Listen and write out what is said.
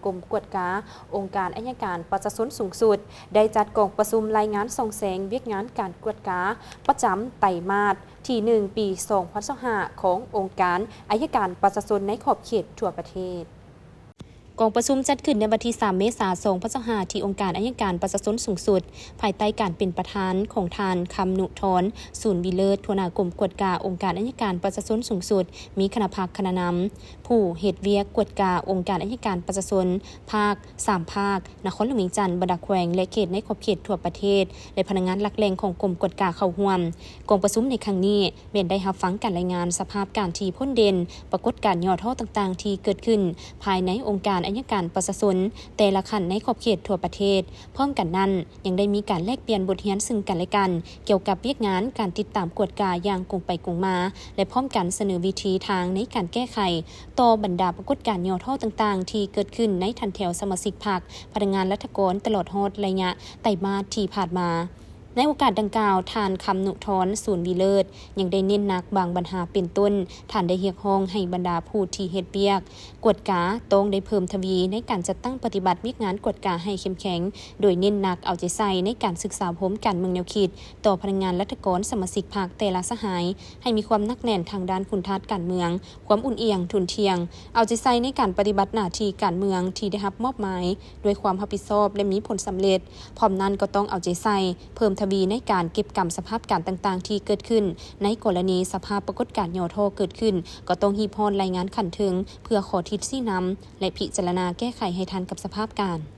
กรมกวดกาองค์การอัยการประชาชนสูงสุดได้จัดกองประชุมรายงานส่องแสงเวียกงานการกวดกาประจำไตรมาสที่1ปี2025ขององค์การอัยการประชาชนในขอบเขตทั่วประเทศกองประชุมจัดขึ้นในวันที่3 เมษายน 2025ที่องค์การอัยการประชาชนสูงสุดภายใต้การเป็นประธานของทานคำนุทรศูนย์วิเลิศหัวหน้ากรมกวดกาองค์การอัยการประชาชนสูงสุดมีคณะภาคคณะนำผู้เหตุเวียกกวดกาองค์การอัยการประชาชนภาค3ภาคนครหลวงเวียงจันทร์บรรดาแขวงและเขตในขอบเขตทั่วประเทศและพนักงานหลักแหล่งของกรมกวดกาเข้าร่วมกองประชุมในครั้งนี้เว้นได้รับฟังการรายงานสภาพการที่พ้นเด่นปรากฏการณ์ย่อท่อต่างๆที่เกิดขึ้นภายในองค์การอัยการประชาชนแต่ละขันในขอบเขตทั่วประเทศพร้อมกันนั้นยังได้มีการแลกเปลี่ยนบทเรียนซึ่งกันและกันเกี่ยวกับเวียกงานการติดตามกวดกาอย่างกงไปกงมาและพร้อมกันเสนอวิธีทางในการแก้ไขต่อบรรดาปรากฏการณ์ย่อท่อต่างๆที่เกิดขึ้นในทันแถวสมาชิกพรรคพนักงานรัฐกรตลอดฮอดระยะไตรมาสที่ผ่านมาในโอกาสดังกล่าวทานคำนุทรศูนย์วิเลิศยังได้เน้นหนักบางปัญหาเป็นต้นท่านได้เรียกร้องให้บรรดาผู้ที่เฮ็ดเวียกกวดกาต้องได้เพิ่มทวีในการจัดตั้งปฏิบัติวิกงานกวดกาให้เข้มแข็งโดยเน้นหนักเอาใจใส่ในการศึกษาพมการเมืองแนวคิดต่อพนักงานรัฐกรสมาชิกพรรคแต่ละสหายให้มีความนักแน่นทางด้านคุณทัศน์การเมืองความอุ่นเอียงทุนเทียงเอาใจใส่ในการปฏิบัติหน้าที่การเมืองที่ได้รับมอบหมายด้วยความรับผิดชอบและมีผลสำเร็จพร้อมนั้นก็ต้องเอาใจใส่เพิ่มทวีในการเก็บกรรมสภาพการต่างๆที่เกิดขึ้นในกรณีสภาพปรากฏการณ์ย่อท่อเกิดขึ้นก็ต้องรีบร้อนรายงานขันถึงเพื่อขอทิศชี้นำและพิจารณาแก้ไขให้ทันกับสภาพการ